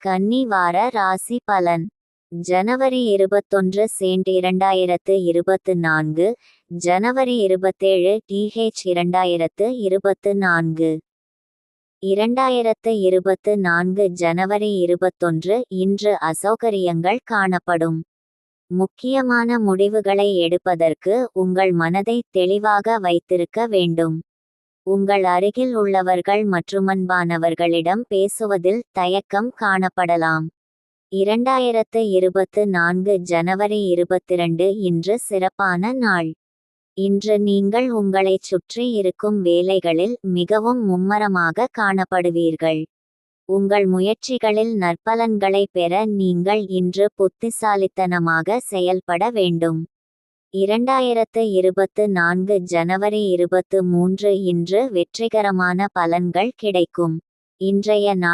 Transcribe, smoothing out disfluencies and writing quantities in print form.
கன்னி வார ராசி பலன். ஜனவரி 21 சென்ட் 2024. ஜனவரி 27 TH 2024. 2024 ஜனவரி 21 இன்று அசௌகரியங்கள் காணப்படும். முக்கியமான முடிவுகளை எடுப்பதற்கு உங்கள் மனதை தெளிவாக வைத்திருக்க வேண்டும். உங்கள் அருகில் உள்ளவர்கள் மற்றும் அன்பானவர்களிடம் பேசுவதில் தயக்கம் காணப்படலாம். 2024 ஜனவரி 22 இன்று சிறப்பான நாள். இன்று நீங்கள் உங்களைச் சுற்றி இருக்கும் வேலைகளில் மிகவும் மும்மரமாக காணப்படுவீர்கள். உங்கள் முயற்சிகளில் நற்பலன்களை பெற நீங்கள் இன்று புத்திசாலித்தனமாக செயல்பட வேண்டும். 2024 ஜனவரி 23 இன்று வெற்றிகரமான பலன்கள் கிடைக்கும். இன்றைய நாள்